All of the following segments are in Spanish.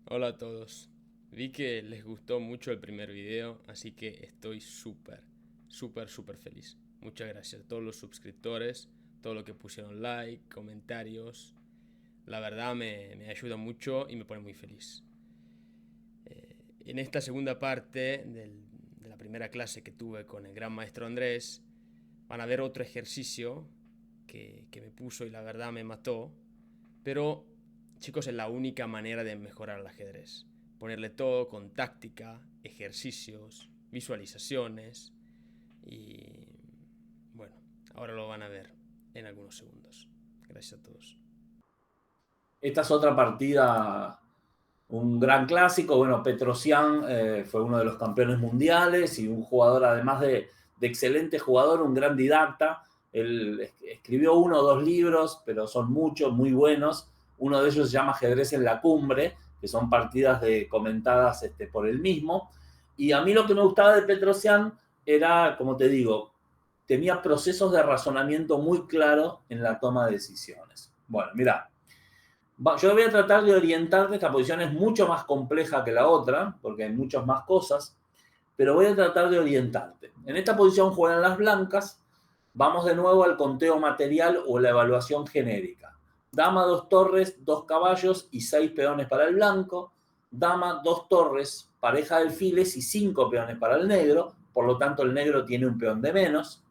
Hola a todos. Vi que les gustó mucho el primer video, así que estoy súper feliz. Muchas gracias a todos los suscriptores, todos los que pusieron like, comentarios. La verdad me ayuda mucho y me pone muy feliz. En esta segunda parte de la primera clase que tuve con el gran maestro Andrés, van a ver otro ejercicio que me puso y la verdad me mató. Pero, chicos, es la única manera de mejorar el ajedrez. Ponerle todo con táctica, ejercicios, visualizaciones y bueno, ahora lo van a ver en algunos segundos. Gracias a todos. Esta es otra partida, un gran clásico. Bueno, Petrosian fue uno de los campeones mundiales y un jugador, además de excelente jugador, un gran didacta. Él escribió uno o dos libros, pero son muchos, muy buenos. Uno de ellos se llama Ajedrez en la Cumbre, que son partidas comentadas por él mismo. Y a mí lo que me gustaba de Petrosian era, como te digo, tenía procesos de razonamiento muy claros en la toma de decisiones. Bueno, mira, yo voy a tratar de orientarte. Esta posición es mucho más compleja que la otra, porque hay muchas más cosas, pero voy a tratar de orientarte. En esta posición juegan las blancas. Vamos de nuevo al conteo material o la evaluación genérica. Dama, dos torres, dos caballos y seis peones para el blanco. Dama, dos torres, pareja de alfiles y cinco peones para el negro. Por lo tanto, el negro tiene un peón de menos.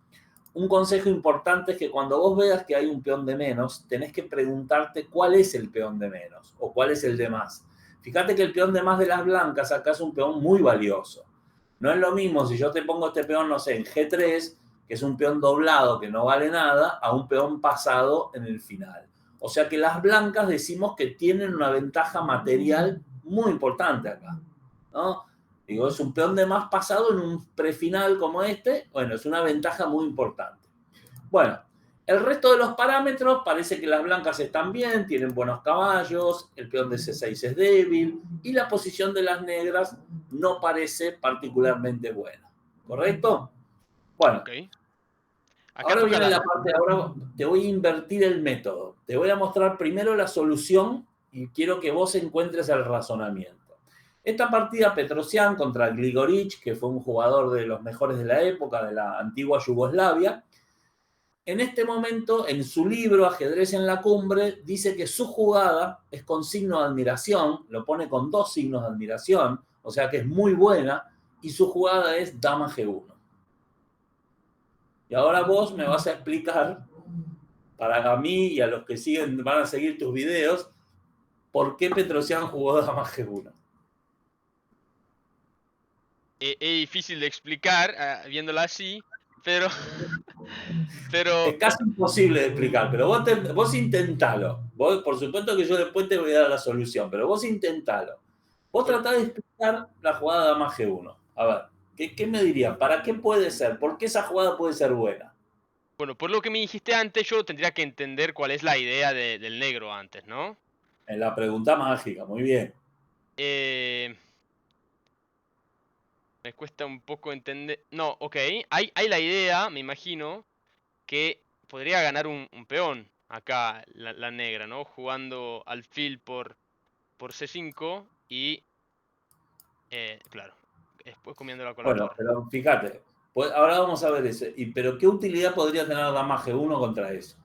Un consejo importante es que cuando vos veas que hay un peón de menos, tenés que preguntarte cuál es el peón de menos o cuál es el de más. Fíjate que el peón de más de las blancas acá es un peón muy valioso. No es lo mismo si yo te pongo este peón, no sé, en G3, que es un peón doblado que no vale nada, a un peón pasado en el final. O sea que las blancas decimos que tienen una ventaja material muy importante acá, ¿no? Digo, es un peón de más pasado en un prefinal como este. Bueno, es una ventaja muy importante. Bueno, el resto de los parámetros parece que las blancas están bien, tienen buenos caballos, el peón de C6 es débil y la posición de las negras no parece particularmente buena. ¿Correcto? Bueno, Ok. Acá ahora toca viene la... la parte, ahora te voy a invertir el método. Te voy a mostrar primero la solución y quiero que vos encuentres el razonamiento. Esta partida Petrosian contra Grigorich, que fue un jugador de los mejores de la época, de la antigua Yugoslavia, en este momento, en su libro Ajedrez en la Cumbre, dice que su jugada es con signo de admiración, lo pone con dos signos de admiración, o sea que es muy buena, y su jugada es Dama G1. Y ahora vos me vas a explicar, para mí y a los que siguen, van a seguir tus videos, por qué Petrosian jugó Dama G1. Es difícil de explicar viéndola así, pero, Es pero, casi imposible de explicar, pero vos intentalo. Vos, por supuesto que yo después te voy a dar la solución, pero vos intentalo. Vos bueno, tratás de explicar la jugada de Dama G1. A ver, ¿qué me dirían? ¿Para qué puede ser? ¿Por qué esa jugada puede ser buena? bueno, por lo que me dijiste antes, yo tendría que entender cuál es la idea del negro antes, ¿no? En la pregunta mágica, muy bien. Eh, Me cuesta un poco entender. No, ok. Hay la idea, me imagino, que podría ganar un peón acá la negra, ¿no? Jugando alfil por C5 y, claro, después comiéndola con la Bueno, torre. pero fíjate, pues ahora vamos a ver eso. Pero ¿qué utilidad podría tener Dama G1 contra eso?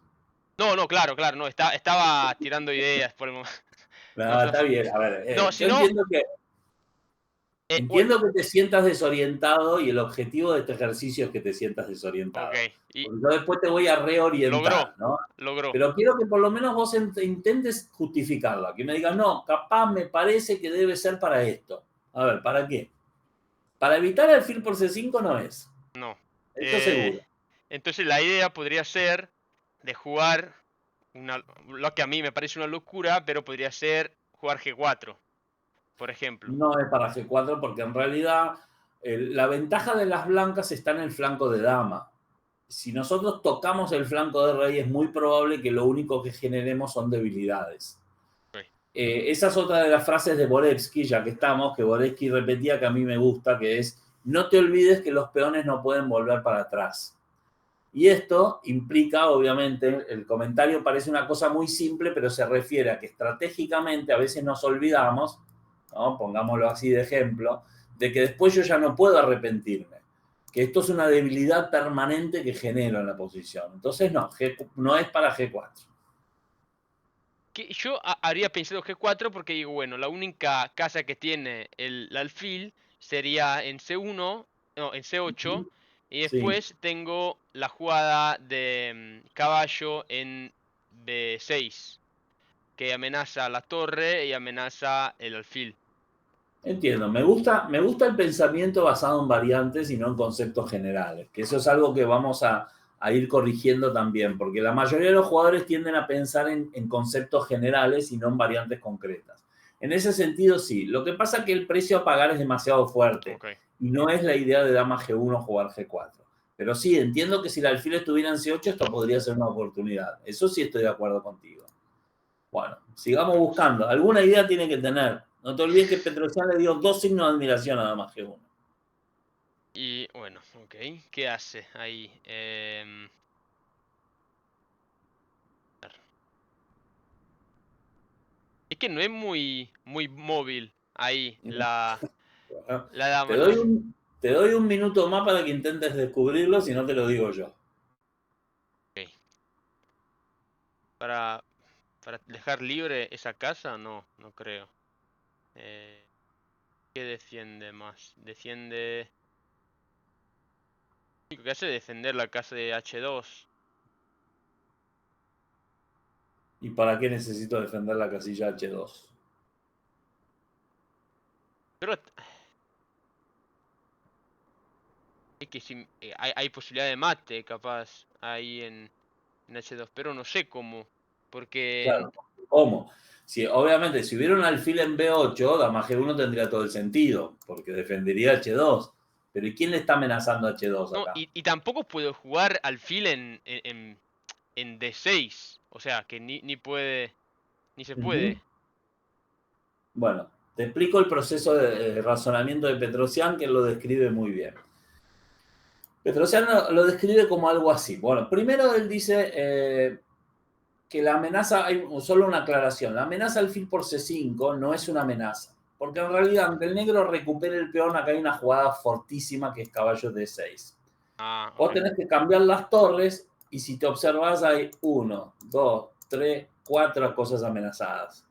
No, no, claro, no. Estaba tirando ideas por el momento. No, No, no, está bien. A ver, no, si yo no, bueno, entiendo que te sientas desorientado y el objetivo de este ejercicio es que te sientas ok. desorientado. Y Porque yo después te voy a logró, reorientar, ¿no? logró. Pero quiero que por lo menos vos intentes justificarla, que me digas, no, capaz me parece que debe ser para esto. A ver, ¿para qué? Para evitar el fil por C5 no es, No. eso Eh, seguro. entonces la idea podría ser de jugar lo que a mí me parece una locura, pero podría ser jugar G4, por ejemplo. No es para G4 porque en realidad la ventaja de las blancas está en el flanco de dama. Si nosotros tocamos el flanco de rey es muy probable que lo único que generemos son debilidades. Ok. Esa es otra de las frases de Borevsky, ya que estamos, que Borevsky repetía que a mí me gusta, que es, no te olvides que los peones no pueden volver para atrás. Y esto implica, obviamente, el comentario parece una cosa muy simple, pero se refiere a que estratégicamente a veces nos olvidamos ¿no? Pongámoslo así de ejemplo, de que después yo ya no puedo arrepentirme, que esto es una debilidad permanente que genero en la posición. Entonces no es para G4. Yo habría pensado G4 porque digo, bueno, la única casa que tiene el alfil sería en C1, no, en C8, y Sí, después tengo la jugada de caballo en B6, que amenaza la torre y amenaza el alfil. entiendo. Me gusta el pensamiento basado en variantes y no en conceptos generales, que eso es algo que vamos a ir corrigiendo también, porque la mayoría de los jugadores tienden a pensar en conceptos generales y no en variantes concretas. En ese sentido, sí. Lo que pasa es que el precio a pagar es demasiado fuerte Ok. y no es la idea de dama G1 jugar G4. Pero sí, entiendo que si el alfil estuviera en C8, esto podría ser una oportunidad. Eso sí estoy de acuerdo contigo. Bueno, sigamos Bueno, buscando. Alguna idea tiene que tener. No te olvides que Petrosian le dio 2 signos de admiración a dama G1. y bueno, ok. ¿Qué hace ahí? Es que no es muy móvil ahí Bueno, la te dama. doy te doy un minuto más para que intentes descubrirlo, si no te lo digo yo. Ok. Para, para dejar libre esa casa, no, no creo. Eh, ¿Qué defiende más? Defiende... Lo único que hace es defender la casa de H2. ¿Y para qué necesito defender la casilla H2? Pero es que si, hay posibilidad de mate, capaz, ahí en H2. Pero no sé cómo. Porque... Claro, ¿cómo? Si, obviamente, si hubiera un alfil en B8, dama G1 tendría todo el sentido, porque defendería H2. Pero ¿y quién le está amenazando a H2 No, acá? y tampoco puedo jugar alfil en D6. O sea, que ni puede... Ni se Ujú. puede. Bueno, te explico el proceso de razonamiento de Petrosian, que lo describe muy bien. Petrosian lo describe como algo así. Bueno, primero él dice que la amenaza, hay solo una aclaración, la amenaza al fil por C5 no es una amenaza, porque en realidad, aunque el negro recupere el peón, acá hay una jugada fortísima que es caballo D6. Ah, Vos ok. tenés que cambiar las torres y si te observas hay 1, 2, 3, 4 cosas amenazadas.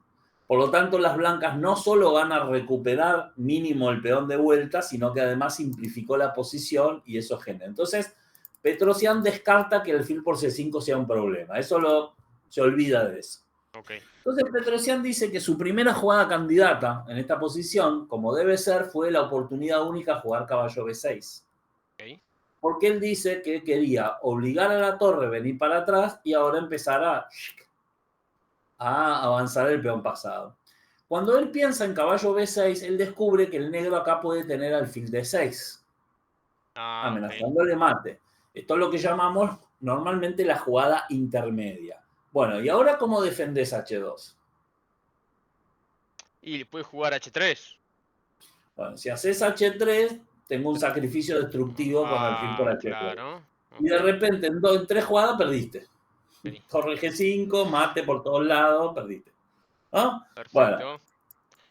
Por lo tanto, las blancas no solo van a recuperar mínimo el peón de vuelta, sino que además simplificó la posición y eso genera. Entonces, Petrosian descarta que el fil por C5 sea un problema. Se olvida de eso. Ok. Entonces, Petrosian dice que su primera jugada candidata en esta posición, como debe ser, fue la oportunidad única a jugar caballo B6. Ok. Porque él dice que quería obligar a la torre a venir para atrás y ahora empezar a avanzar el peón pasado. Cuando él piensa en caballo B6, él descubre que el negro acá puede tener alfil D6, Ah, ok. amenazándole mate. Esto es lo que llamamos normalmente la jugada intermedia. Bueno, ¿y ahora cómo defendes H2? Y puede jugar H3. Bueno, si haces H3, tengo un sacrificio destructivo con alfil por Ah, H3. claro. Y Ok. de repente en 3 jugadas perdiste. Ok. Torre G5, mate por todos lados, perdiste. ¿No? Bueno, Perfecto.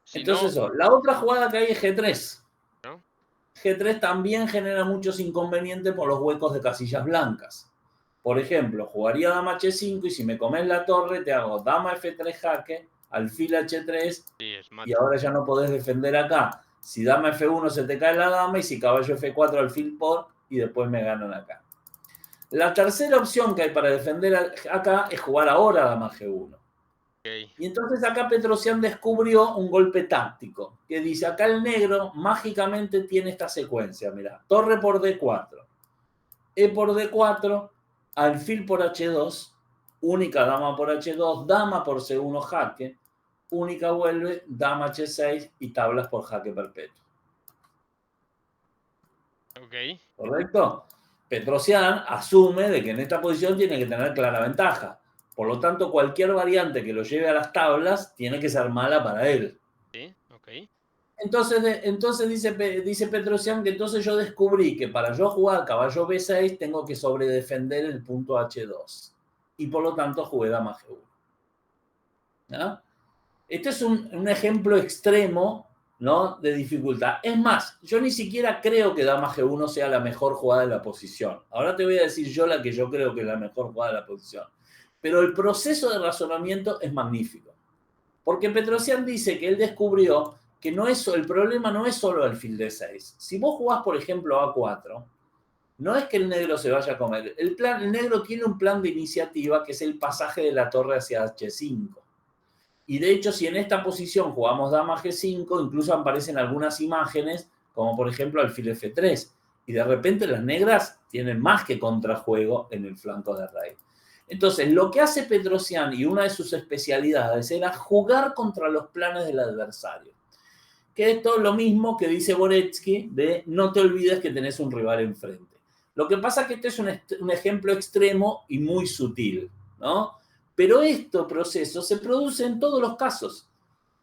Si entonces no, eso. La otra jugada que hay es G3. ¿no? G3 también genera muchos inconvenientes por los huecos de casillas blancas. Por ejemplo, jugaría dama H5 y si me comes la torre te hago dama F3 jaque, alfil H3 Sí, es y mate. ahora ya no podés defender acá. Si dama F1 se te cae la dama y si caballo F4 alfil por y después me ganan acá. La tercera opción que hay para defender acá es jugar ahora dama G1. Ok. Y entonces acá Petrosian descubrió un golpe táctico, que dice, acá el negro mágicamente tiene esta secuencia, mira, torre por D4, E por D4, alfil por H2, única dama por H2, dama por C1 jaque, única vuelve, dama H6 y tablas por jaque perpetuo. Ok. ¿Correcto? Petrosian asume de que en esta posición tiene que tener clara ventaja. Por lo tanto, cualquier variante que lo lleve a las tablas tiene que ser mala para él. Sí, ok. Entonces dice Petrosian que entonces yo descubrí que para yo jugar caballo B6 tengo que sobredefender el punto H2. Y por lo tanto jugué dama G1. ¿No? Este es un ejemplo extremo ¿no? De dificultad. Es más, yo ni siquiera creo que dama G1 sea la mejor jugada de la posición. Ahora te voy a decir yo la que yo creo que es la mejor jugada de la posición. Pero el proceso de razonamiento es magnífico. Porque Petrosian dice que él descubrió que el problema no es solo alfil D6. Si vos jugás, por ejemplo, A4, no es que el negro se vaya a comer. El negro tiene un plan de iniciativa que es el pasaje de la torre hacia H5. Y de hecho, si en esta posición jugamos dama G5, incluso aparecen algunas imágenes, como por ejemplo alfil F3. Y de repente las negras tienen más que contrajuego en el flanco de rey. Entonces, lo que hace Petrosian y una de sus especialidades era jugar contra los planes del adversario. Que esto es lo mismo que dice Boretsky de no te olvides que tenés un rival enfrente. Lo que pasa es que este es un ejemplo extremo y muy sutil, ¿no? Pero este proceso se produce en todos los casos.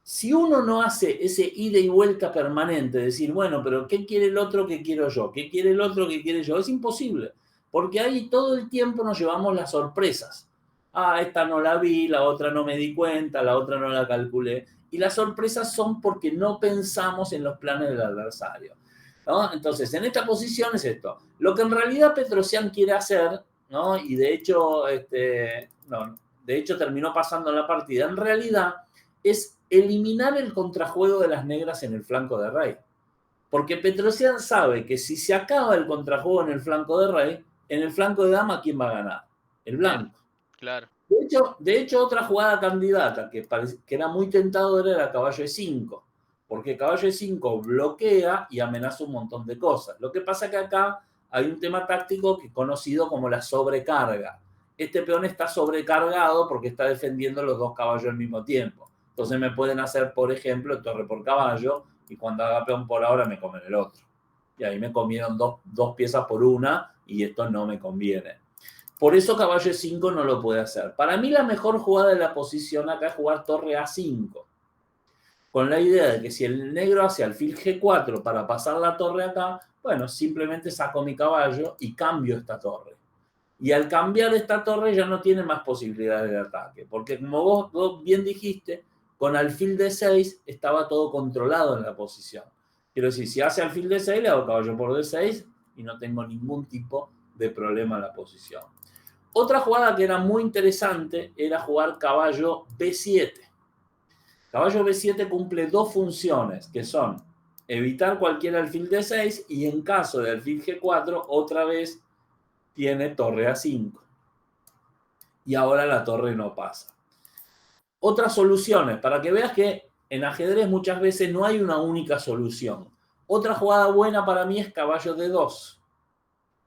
Si uno no hace ese ida y vuelta permanente, decir, bueno, pero ¿qué quiere el otro que quiero yo? ¿Qué quiere el otro que quiere yo? Es imposible, porque ahí todo el tiempo nos llevamos las sorpresas. Ah, esta no la vi, la otra no me di cuenta, la otra no la calculé. Y las sorpresas son porque no pensamos en los planes del adversario, ¿no? Entonces, en esta posición es esto. Lo que en realidad Petrosian quiere hacer, ¿no? Y de hecho, de hecho terminó pasando la partida, en realidad es eliminar el contrajuego de las negras en el flanco de rey. Porque Petrosian sabe que si se acaba el contrajuego en el flanco de rey, en el flanco de dama, ¿quién va a ganar? El blanco. Claro. De hecho, otra jugada candidata que era muy tentadora era caballo E5, porque caballo E5 bloquea y amenaza un montón de cosas. Lo que pasa es que acá hay un tema táctico que es conocido como la sobrecarga. Este peón está sobrecargado porque está defendiendo los dos caballos al mismo tiempo. Entonces me pueden hacer, por ejemplo, torre por caballo, y cuando haga peón por ahora me comen el otro. Y ahí me comieron dos piezas por una, y esto no me conviene. Por eso caballo E5 no lo puede hacer. Para mí la mejor jugada de la posición acá es jugar torre A5. Con la idea de que si el negro hace alfil G4 para pasar la torre acá, bueno, simplemente saco mi caballo y cambio esta torre. Y al cambiar esta torre ya no tiene más posibilidades de ataque. Porque como vos bien dijiste, con alfil D6 estaba todo controlado en la posición. Quiero decir, si hace alfil D6, le hago caballo por D6 y no tengo ningún tipo de problema en la posición. Otra jugada que era muy interesante era jugar caballo B7. Caballo B7 cumple dos funciones, que son evitar cualquier alfil D6 y en caso de alfil G4, otra vez tiene torre A5. Y ahora la torre no pasa. Otras soluciones, para que veas que en ajedrez muchas veces no hay una única solución. Otra jugada buena para mí es caballo D2.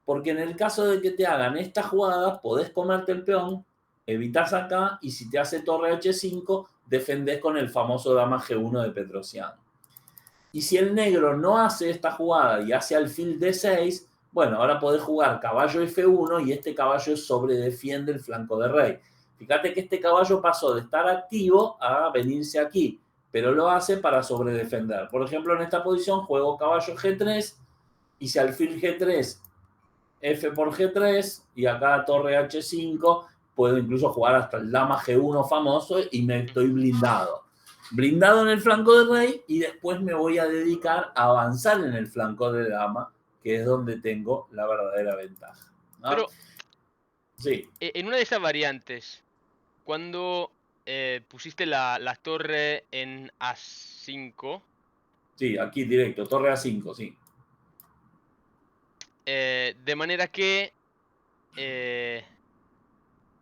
Porque en el caso de que te hagan esta jugada, podés comerte el peón, evitas acá, y si te hace torre H5, defendés con el famoso dama G1 de Petrosian. Y si el negro no hace esta jugada y hace alfil D6, bueno, ahora podés jugar caballo F1 y este caballo sobredefiende el flanco de rey. Fíjate que este caballo pasó de estar activo a venirse aquí, pero lo hace para sobredefender. Por ejemplo, en esta posición juego caballo G3 y si alfil G3 F por G3 y acá torre H5, puedo incluso jugar hasta el dama G1 famoso y me estoy blindado. Blindado en el flanco de rey y después me voy a dedicar a avanzar en el flanco de dama, que es donde tengo la verdadera ventaja, ¿no? Pero sí. En una de esas variantes, cuando pusiste la torre en A5. Sí, aquí directo, torre A5, sí. De manera que,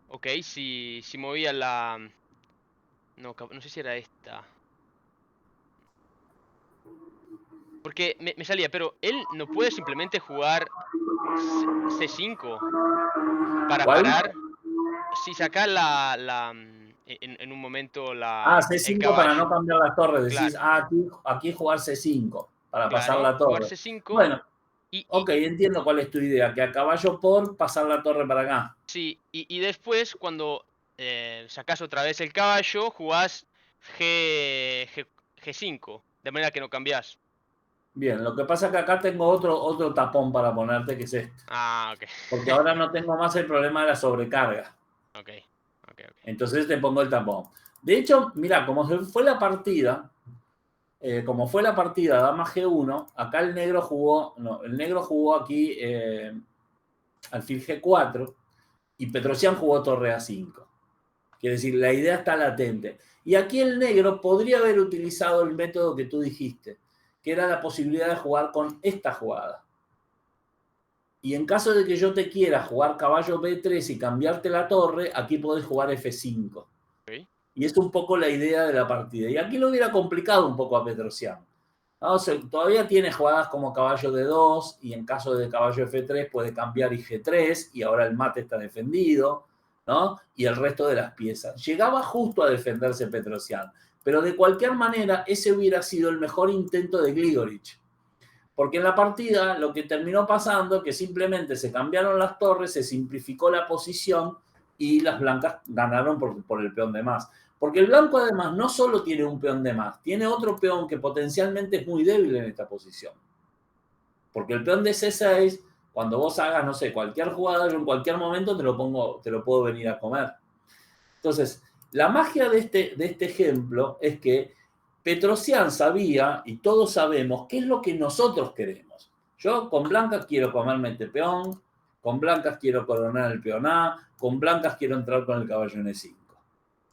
ok, si movía la... No sé si era esta. Porque me salía, pero él no puede simplemente jugar C5 para ¿Cuál? parar. Si saca en un momento el C5 para no caballo. cambiar las torres. Claro, Decís, aquí jugar C5 para pasar claro, la jugar torre. C5 Bueno, y ok, entiendo cuál es tu idea, que a caballo por pasar la torre para acá. sí, y después cuando sacas otra vez el caballo, jugás G5, de manera que no cambias. Bien, lo que pasa es que acá tengo otro tapón para ponerte, que es este. Ah, ok. Porque ahora no tengo más el problema de la sobrecarga. Ok. Entonces te pongo el tapón. De hecho, mira, como se fue la partida, como fue la partida dama G1, acá el negro jugó, no, el negro jugó aquí alfil G4 y Petrosian jugó torre A5. Quiere decir, la idea está latente. Y aquí el negro podría haber utilizado el método que tú dijiste, que era la posibilidad de jugar con esta jugada. Y en caso de que yo te quiera jugar caballo B3 y cambiarte la torre, aquí podés jugar F5. Ok. Y es un poco la idea de la partida. Y aquí lo hubiera complicado un poco a Petrosian. ¿No? O sea, todavía tiene jugadas como caballo D2 y en caso de caballo F3 puede cambiar y G3 y ahora el mate está defendido, ¿no? Y el resto de las piezas. Llegaba justo a defenderse Petrosian, pero de cualquier manera ese hubiera sido el mejor intento de Grigorich. Porque en la partida lo que terminó pasando es que simplemente se cambiaron las torres, se simplificó la posición y las blancas ganaron por el peón de más. Porque el blanco además no solo tiene un peón de más, tiene otro peón que potencialmente es muy débil en esta posición. Porque el peón de C6, cuando vos hagas, no sé, cualquier jugada, yo en cualquier momento te lo puedo venir a comer. Entonces, la magia de este ejemplo es que Petrosian sabía, y todos sabemos, qué es lo que nosotros queremos. Yo con blancas quiero comerme este peón, con blancas quiero coronar el peón A, con blancas quiero entrar con el caballo N5.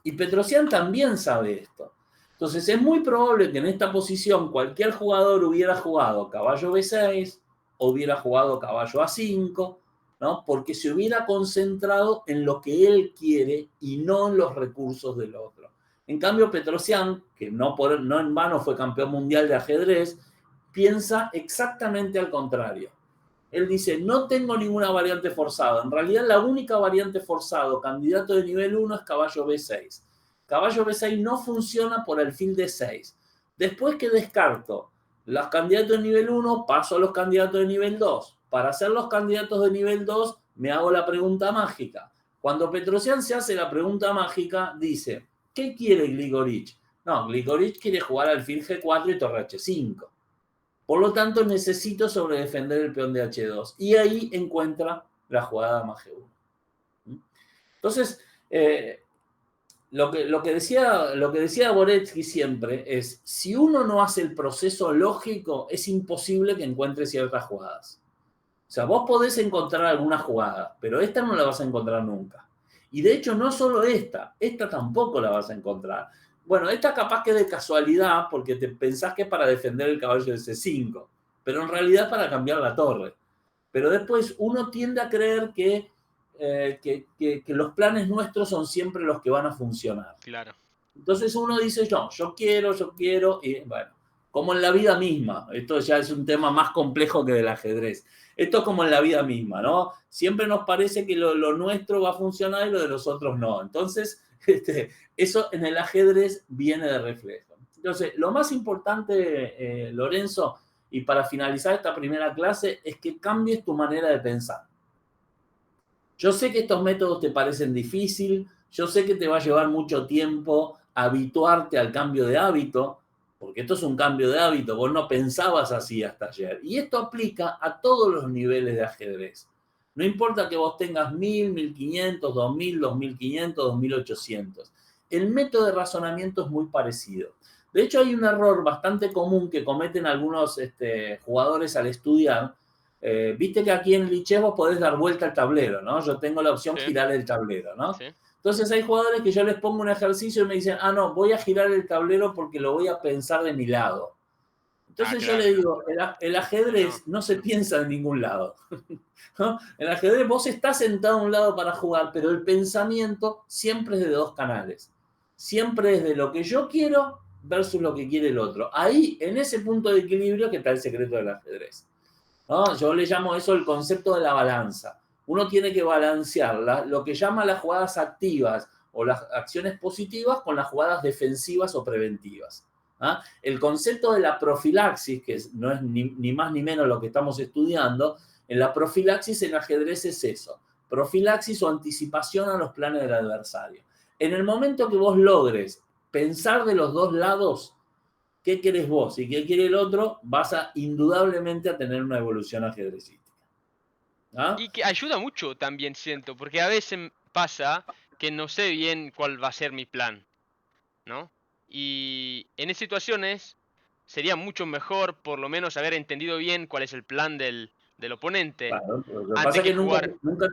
Y Petrosian también sabe esto. Entonces es muy probable que en esta posición cualquier jugador hubiera jugado caballo B6 o hubiera jugado caballo A5, ¿no? Porque se hubiera concentrado en lo que él quiere y no en los recursos del otro. En cambio, Petrosian, que no en vano fue campeón mundial de ajedrez, piensa exactamente al contrario. Él dice, no tengo ninguna variante forzada. En realidad, la única variante forzado, candidato de nivel 1, es caballo B6. Caballo B6 no funciona por alfil D6. Después que descarto los candidatos de nivel 1, paso a los candidatos de nivel 2. Para hacer los candidatos de nivel 2, me hago la pregunta mágica. Cuando Petrosian se hace la pregunta mágica, dice, ¿qué quiere Grigorich? No, Grigorich quiere jugar alfil G4 y torre H5. Por lo tanto, necesito sobredefender el peón de H2. Y ahí encuentra la jugada dama G1. Entonces, lo que decía Boretsky siempre es, si uno no hace el proceso lógico, es imposible que encuentre ciertas jugadas. O sea, vos podés encontrar alguna jugada, pero esta no la vas a encontrar nunca. Y de hecho, no solo esta tampoco la vas a encontrar. Bueno, esta capaz que de casualidad, porque te pensás que es para defender el caballo de C5, pero en realidad para cambiar la torre. Pero después uno tiende a creer que los planes nuestros son siempre los que van a funcionar. Claro. Entonces uno dice, no, yo quiero, y bueno, como en la vida misma, esto ya es un tema más complejo que del ajedrez. Esto es como en la vida misma, ¿no? Siempre nos parece que lo nuestro va a funcionar y lo de los otros no. Entonces, eso en el ajedrez viene de reflejo. Entonces, lo más importante, Lorenzo, y para finalizar esta primera clase, es que cambies tu manera de pensar. Yo sé que estos métodos te parecen difíciles, yo sé que te va a llevar mucho tiempo habituarte al cambio de hábito, porque esto es un cambio de hábito, vos no pensabas así hasta ayer. Y esto aplica a todos los niveles de ajedrez. No importa que vos tengas 1000, 1500, 2000, 2500, 2800. El método de razonamiento es muy parecido. De hecho, hay un error bastante común que cometen algunos jugadores al estudiar. Viste que aquí en Lichess vos podés dar vuelta al tablero, ¿no? Yo tengo la opción girar el tablero, ¿no? Sí. Entonces hay jugadores que yo les pongo un ejercicio y me dicen, no, voy a girar el tablero porque lo voy a pensar de mi lado. Entonces claro. yo le digo, el ajedrez no se piensa de ningún lado. ¿No? El ajedrez vos estás sentado a un lado para jugar, pero el pensamiento siempre es de dos canales. Siempre es de lo que yo quiero versus lo que quiere el otro. Ahí, en ese punto de equilibrio, que está el secreto del ajedrez. ¿No? Yo le llamo eso el concepto de la balanza. Uno tiene que balancear lo que llama las jugadas activas o las acciones positivas con las jugadas defensivas o preventivas. ¿Ah? El concepto de la profilaxis, que no es ni más ni menos lo que estamos estudiando, en la profilaxis en ajedrez es eso, profilaxis o anticipación a los planes del adversario. En el momento que vos logres pensar de los dos lados, qué querés vos y qué quiere el otro, vas a indudablemente a tener una evolución ajedrecística. ¿Ah? Y que ayuda mucho también, siento, porque a veces pasa que no sé bien cuál va a ser mi plan, ¿no? Y en esas situaciones sería mucho mejor por lo menos haber entendido bien cuál es el plan del oponente Claro, lo que pasa antes es que que nunca, jugar. nunca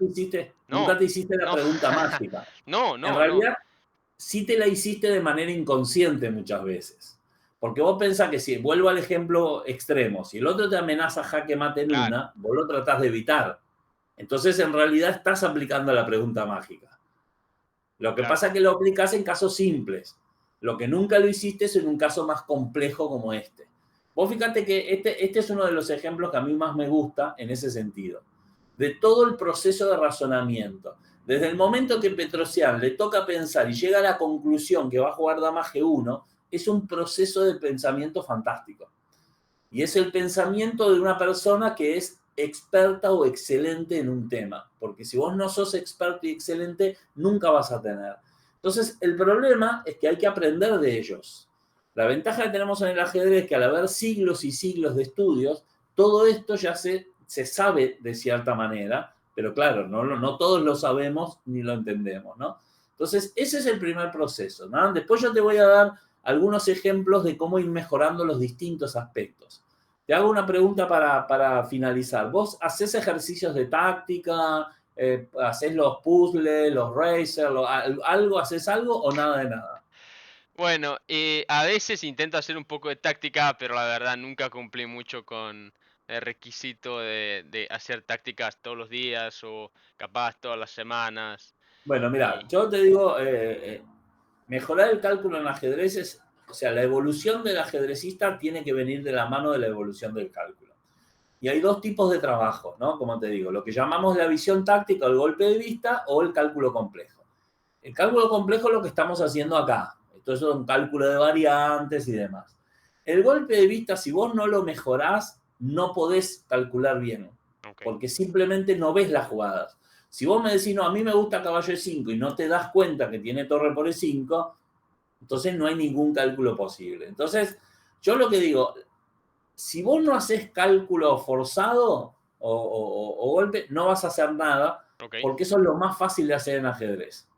No, te hiciste la no, pregunta mágica. no, En no, no. realidad, sí te la hiciste de manera inconsciente muchas veces. Porque vos pensás que si, vuelvo al ejemplo extremo, si el otro te amenaza jaque mate en Claro, una, vos lo tratás de evitar. Entonces, en realidad, estás aplicando la pregunta mágica. Lo que claro. pasa es que lo aplicás en casos simples. Lo que nunca lo hiciste es en un caso más complejo como este. Vos fíjate que este es uno de los ejemplos que a mí más me gusta en ese sentido. De todo el proceso de razonamiento. Desde el momento que Petrosian le toca pensar y llega a la conclusión que va a jugar dama G1, es un proceso de pensamiento fantástico. Y es el pensamiento de una persona que es experta o excelente en un tema. Porque si vos no sos experto y excelente, nunca vas a tener. Entonces, el problema es que hay que aprender de ellos. La ventaja que tenemos en el ajedrez es que al haber siglos y siglos de estudios, todo esto ya se sabe de cierta manera, pero claro, no todos lo sabemos ni lo entendemos, ¿no? Entonces, ese es el primer proceso, ¿no? Después yo te voy a dar algunos ejemplos de cómo ir mejorando los distintos aspectos. Te hago una pregunta para finalizar. ¿Vos hacés ejercicios de táctica? ¿Hacés los puzzles, los racers, algo? ¿Hacés algo o nada de nada? Bueno, a veces intento hacer un poco de táctica, pero la verdad nunca cumplí mucho con el requisito de hacer tácticas todos los días o capaz todas las semanas. Bueno, mira, Y yo te digo, mejorar el cálculo en ajedrez es, o sea, la evolución del ajedrecista tiene que venir de la mano de la evolución del cálculo. Y hay dos tipos de trabajo, ¿no? Como te digo, lo que llamamos la visión táctica, el golpe de vista o el cálculo complejo. El cálculo complejo es lo que estamos haciendo acá. Esto es un cálculo de variantes y demás. El golpe de vista, si vos no lo mejorás, no podés calcular bien, ok, porque simplemente no ves las jugadas. Si vos me decís, no, a mí me gusta caballo E5 y no te das cuenta que tiene torre por E5, entonces no hay ningún cálculo posible. Entonces, yo lo que digo, si vos no haces cálculo forzado o golpe, no vas a hacer nada, ok, porque eso es lo más fácil de hacer en ajedrez.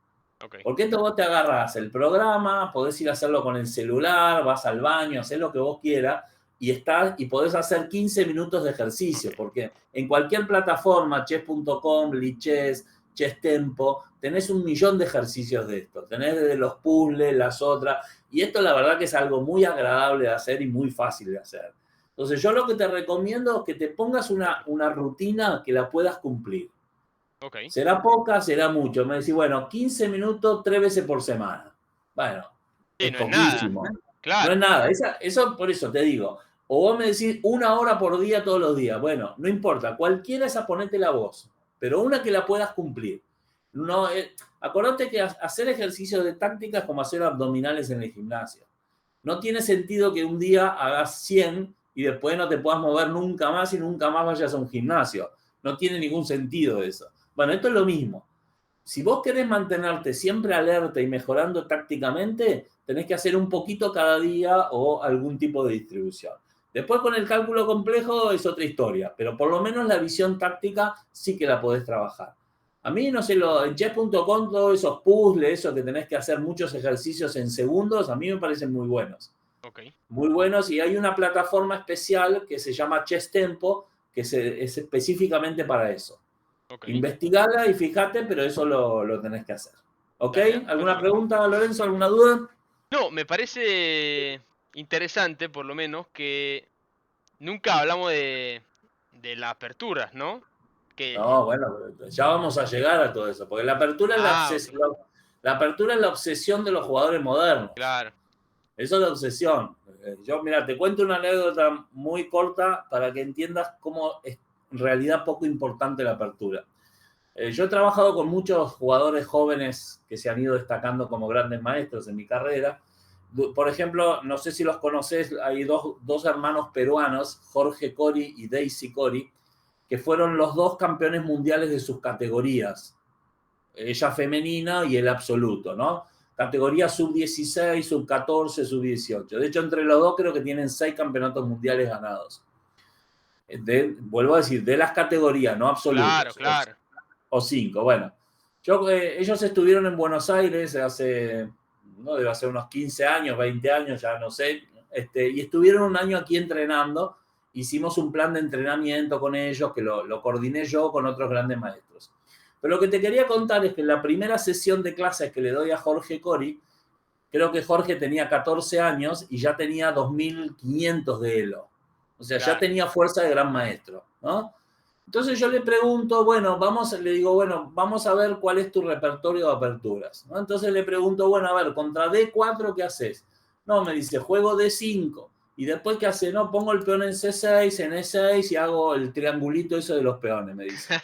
ok. Porque esto vos te agarras el programa, podés ir a hacerlo con el celular, vas al baño, haces lo que vos quieras y podés hacer 15 minutos de ejercicio, Ok. porque en cualquier plataforma, chess.com, Lichess, Chess Tempo, tenés un millón de ejercicios de esto. Tenés desde los puzzles, las otras, y esto la verdad que es algo muy agradable de hacer y muy fácil de hacer. Entonces yo lo que te recomiendo es que te pongas una rutina que la puedas cumplir. Ok. ¿Será poca? ¿Será mucho? Me decís, bueno, 15 minutos 3 veces por semana. Bueno, Sí, es no es nada. poquísimo. No es Claro. nada. Eso por eso te digo. O vos me decís 1 hora por día todos los días. Bueno, no importa. Cualquiera esa ponete la voz. Pero una que la puedas cumplir. No, acordate que hacer ejercicios de táctica es como hacer abdominales en el gimnasio. No tiene sentido que un día hagas 100 y después no te puedas mover nunca más y nunca más vayas a un gimnasio. No tiene ningún sentido eso. Bueno, esto es lo mismo. Si vos querés mantenerte siempre alerta y mejorando tácticamente, tenés que hacer un poquito cada día o algún tipo de distribución. Después con el cálculo complejo es otra historia, pero por lo menos la visión táctica sí que la podés trabajar. A mí, no sé, en chess.com, todos esos puzzles, eso que tenés que hacer muchos ejercicios en segundos, a mí me parecen muy buenos. Ok. Muy buenos, y hay una plataforma especial que se llama Chess Tempo, que es específicamente para eso. Ok. Investigala y fíjate, pero eso lo tenés que hacer. ¿Ok? Dale. ¿Alguna Perfecto. pregunta, Lorenzo? ¿Alguna duda? No, me parece interesante, por lo menos, que nunca hablamos de las aperturas, ¿no? Que. No, bueno, ya vamos a llegar a todo eso, porque la apertura es Ah, ok. la apertura es la obsesión de los jugadores modernos. Claro. Eso es la obsesión. Yo, mira, te cuento una anécdota muy corta para que entiendas cómo es en realidad poco importante la apertura. Yo he trabajado con muchos jugadores jóvenes que se han ido destacando como grandes maestros en mi carrera. Por ejemplo, no sé si los conoces, hay dos hermanos peruanos, Jorge Cori y Daisy Cori, que fueron los dos campeones mundiales de sus categorías. Ella femenina y él absoluto, ¿no? Categoría sub-16, sub-14, sub-18. De hecho, entre los dos creo que tienen 6 campeonatos mundiales ganados. Vuelvo a decir, de las categorías, no Claro, absolutos. claro. O 5, bueno. Ellos estuvieron en Buenos Aires hace, no debe hace unos 15 años, 20 años, ya no sé. y estuvieron un año aquí entrenando. Hicimos un plan de entrenamiento con ellos, que lo coordiné yo con otros grandes maestros. Pero lo que te quería contar es que en la primera sesión de clases que le doy a Jorge Cori, creo que Jorge tenía 14 años y ya tenía 2500 de Elo. O sea, ya tenía fuerza de gran maestro, ¿no? Entonces yo le pregunto, bueno, le digo, bueno, vamos a ver cuál es tu repertorio de aperturas, ¿no? Entonces le pregunto, bueno, a ver, contra D4, ¿qué haces? No, me dice, juego D5. Y después, ¿qué hace? No, pongo el peón en C6, en E6 y hago el triangulito eso de los peones, me dice.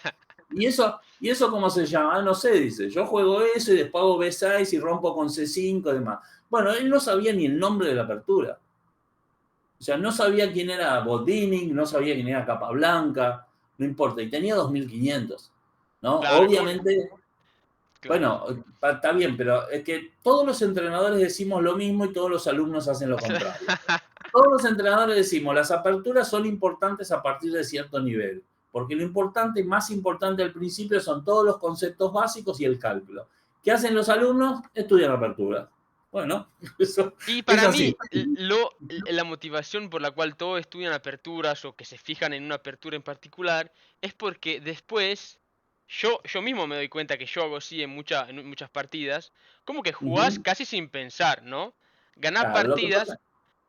¿Y eso cómo se llama? Ah, no sé, dice. Yo juego eso y después hago B6 y rompo con C5 y demás. Bueno, él no sabía ni el nombre de la apertura. O sea, no sabía quién era Botvinnik, no sabía quién era Capablanca, no importa. Y tenía 2500, ¿no? Claro, Obviamente, claro. bueno, está bien, pero es que todos los entrenadores decimos lo mismo y todos los alumnos hacen lo contrario. Todos los entrenadores decimos, las aperturas son importantes a partir de cierto nivel, porque lo importante, más importante al principio, son todos los conceptos básicos y el cálculo. ¿Qué hacen los alumnos? Estudian aperturas. Bueno, eso Y es para así. mí, la motivación por la cual todos estudian aperturas o que se fijan en una apertura en particular es porque después yo mismo me doy cuenta que yo hago así en muchas partidas, como que jugás Ujú. casi sin pensar, ¿no? Ganar Claro, lo que partidas, pasa,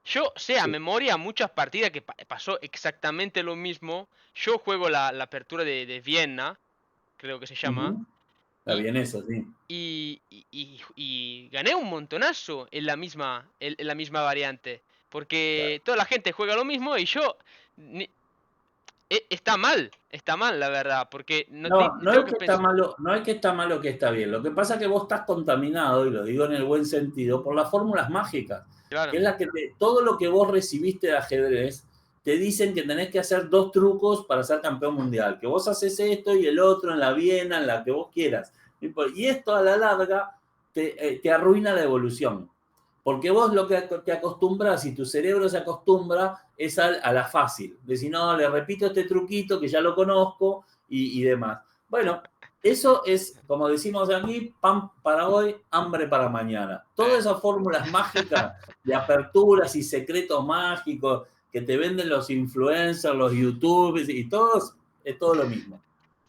yo sé a sí. memoria muchas partidas que pasó exactamente lo mismo. Yo juego la apertura de Viena, creo que se llama, Ujú. Está y bien eso, sí. y gané un montonazo en la misma variante. Claro. Porque toda la gente juega lo mismo y yo... está mal la verdad, porque No, no tengo es que que está pensar... malo, no es que está malo que está bien. Lo que pasa es que vos estás contaminado, y lo digo en el buen sentido, por las fórmulas mágicas, que Claro, es la que todo lo que vos recibiste de ajedrez, te dicen que tenés que hacer 2 trucos para ser campeón mundial. Que vos haces esto y el otro en la Viena, en la que vos quieras. Y esto a la larga te arruina la evolución. Porque vos lo que te acostumbras y tu cerebro se acostumbra es a la fácil. Decir, no, le repito este truquito que ya lo conozco y demás. Bueno, eso es, como decimos aquí, pan para hoy, hambre para mañana. Todas eh. esas fórmulas mágicas de aperturas y secretos mágicos que te venden los influencers, los youtubers y todos, es todo lo mismo.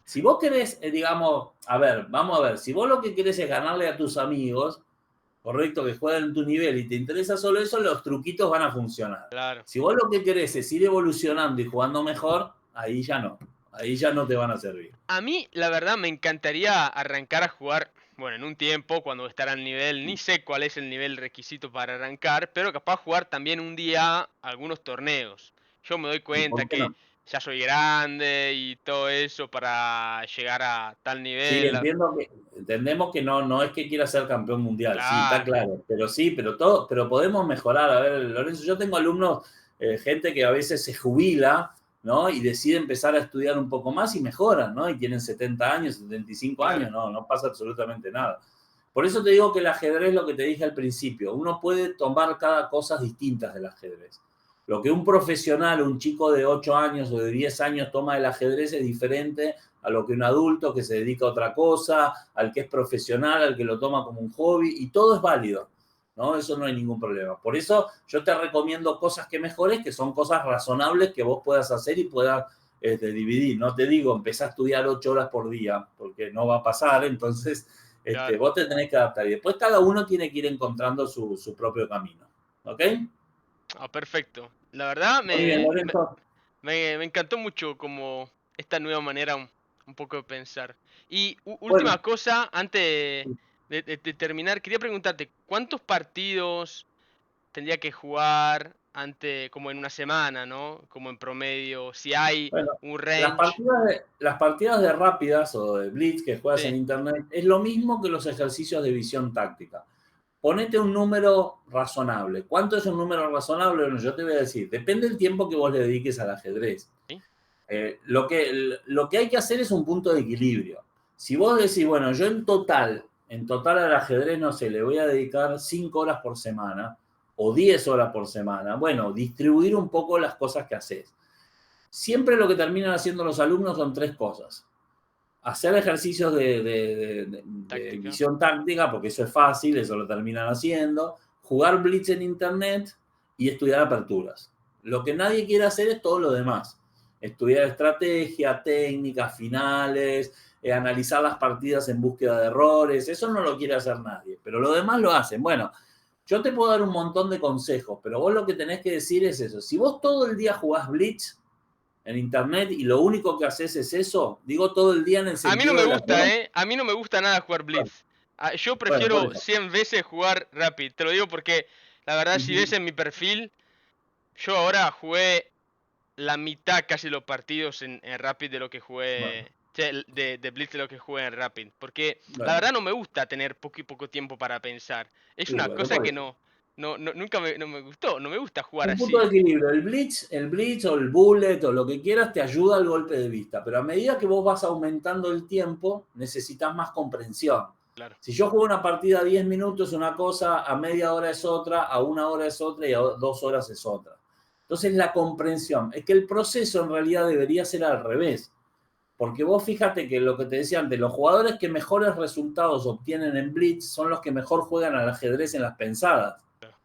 Si vos querés, digamos, a ver, vamos a ver, si vos lo que querés es ganarle a tus amigos, correcto, que juegan en tu nivel y te interesa solo eso, los truquitos van a funcionar. Claro. Si vos lo que querés es ir evolucionando y jugando mejor, ahí ya no. Ahí ya no te van a servir. A mí, la verdad, me encantaría arrancar a jugar, bueno, en un tiempo, cuando estará al nivel, ni sé cuál es el nivel requisito para arrancar, pero capaz jugar también un día algunos torneos. Yo me doy ¿Y cuenta por qué que no? ya soy grande y todo eso para llegar a tal Sí, nivel. entendemos que no es que quiera ser campeón mundial, sí, está Claro, claro, pero sí, pero podemos mejorar. A ver, Lorenzo, yo tengo alumnos, gente que a veces se jubila, ¿no? Y decide empezar a estudiar un poco más y mejoran, ¿no? Y tienen 70 años, 75 claro, años, no pasa absolutamente nada. Por eso te digo que el ajedrez, lo que te dije al principio, uno puede tomar cada cosa distintas del ajedrez. Lo que un profesional, un chico de 8 años o de 10 años toma del ajedrez es diferente a lo que un adulto que se dedica a otra cosa, al que es profesional, al que lo toma como un hobby, y todo es válido, ¿no? Eso no hay ningún problema. Por eso yo te recomiendo cosas que mejores, que son cosas razonables que vos puedas hacer y puedas dividir. No te digo, empezá a estudiar 8 horas por día, porque no va a pasar, entonces claro. vos te tenés que adaptar. Y después cada uno tiene que ir encontrando su propio camino, ¿ok? Ah, perfecto. La verdad, Muy bien, Lorenzo. me encantó mucho como esta nueva manera un poco de pensar. Y última Bueno, cosa, antes de terminar, quería preguntarte, ¿cuántos partidos tendría que jugar como en una semana, ¿no? Como en promedio, si hay bueno, un range. las partidas de rápidas o de blitz que juegas en Sí, internet es lo mismo que los ejercicios de visión táctica. Ponete un número razonable. ¿Cuánto es un número razonable? Bueno, yo te voy a decir, depende del tiempo que vos le dediques al ajedrez. sí, Lo que hay que hacer es un punto de equilibrio. Si vos decís, bueno, yo en total al ajedrez, no sé, le voy a dedicar 5 horas por semana o 10 horas por semana, bueno, distribuir un poco las cosas que haces. Siempre lo que terminan haciendo los alumnos son 3 cosas. Hacer ejercicios de táctica. visión táctica, porque eso es fácil, eso lo terminan haciendo. Jugar blitz en internet y estudiar aperturas. Lo que nadie quiere hacer es todo lo demás. Estudiar estrategia, técnicas, finales, analizar las partidas en búsqueda de errores. Eso no lo quiere hacer nadie, pero lo demás lo hacen. Bueno, yo te puedo dar un montón de consejos, pero vos lo que tenés que decir es eso. Si vos todo el día jugás Blitz en internet y lo único que haces es eso, digo todo el día en el A mí no sentido me de la... gusta, ¿eh? A mí no me gusta nada jugar Blitz. Yo Bueno, por prefiero eso. 100 veces jugar Rapid. Te lo digo porque, la verdad, si ves en mi perfil, yo ahora jugué la mitad casi los partidos en Rapid de lo que Bueno, jugué... De Blitz de lo que jugué en Rapid. Porque la bueno, verdad no me gusta tener poco y poco tiempo para pensar. Es sí, una bueno, cosa por que eso. nunca no me gustó. No me gusta jugar Un punto de así. equilibrio. El blitz o el bullet o lo que quieras te ayuda al golpe de vista, pero a medida que vos vas aumentando el tiempo, necesitas más comprensión. Claro, Si yo juego una partida a 10 minutos es una cosa, a media hora es otra, a una hora es otra y a 2 horas es otra. Entonces la comprensión, es que el proceso en realidad debería ser al revés, porque vos fíjate que lo que te decía antes, los jugadores que mejores resultados obtienen en Blitz son los que mejor juegan al ajedrez en las pensadas. claro.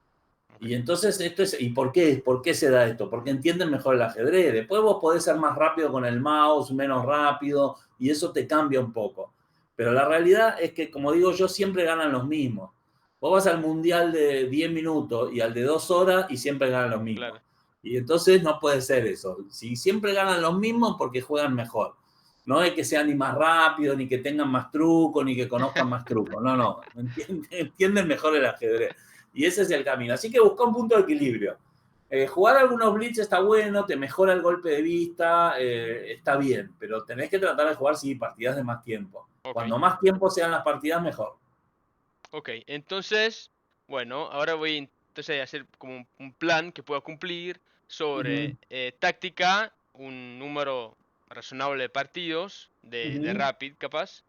Ok. Y entonces esto es, ¿y por qué? ¿Por qué se da esto? Porque entienden mejor el ajedrez. Después vos podés ser más rápido con el mouse, menos rápido, y eso te cambia un poco. Pero la realidad es que, como digo yo, siempre ganan los mismos. Vos vas al mundial de 10 minutos y al de 2 horas y siempre ganan los mismos. Claro. Y entonces no puede ser eso. Si siempre ganan los mismos porque juegan mejor. No es que sean ni más rápidos, ni que tengan más trucos, ni que conozcan más trucos. No, no. Entienden mejor el ajedrez. Y ese es el camino. Así que busca un punto de equilibrio. Jugar algunos blitz está bueno, te mejora el golpe de vista, está bien, pero tenés que tratar de jugar, sí, partidas de más tiempo. Ok. Cuando más tiempo sean las partidas, mejor. Ok, entonces, bueno, ahora voy entonces a hacer como un plan que pueda cumplir Ujú, sobre táctica, un número razonable de partidos de ujú, Rapid, capaz,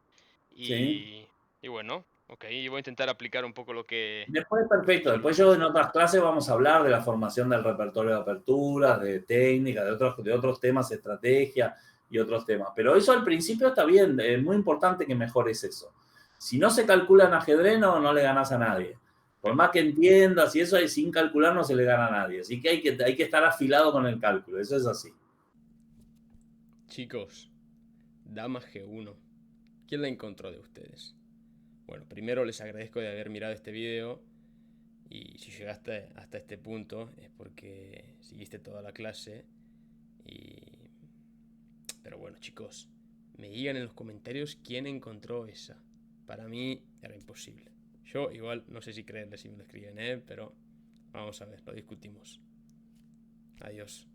sí. y bueno, ok, y voy a intentar aplicar un poco Después, perfecto. lo que me Después yo en dijiste. otras clases vamos a hablar de la formación del repertorio de aperturas, de técnica, de otros temas, estrategia y otros temas. Pero eso al principio está bien, es muy importante que mejores eso. Si no se calcula en ajedrez, no le ganas a nadie. Por Ok, más que entiendas y eso, sin calcular no se le gana a nadie. Así que hay que estar afilado con el cálculo, eso es así. Chicos, Dama G1, ¿quién la encontró de ustedes? Bueno, primero les agradezco de haber mirado este video y si llegaste hasta este punto es porque seguiste toda la clase y... Pero bueno, chicos, me digan en los comentarios quién encontró esa. Para mí era imposible. Yo igual no sé si creerle si me lo escriben, pero vamos a ver, lo discutimos. Adiós.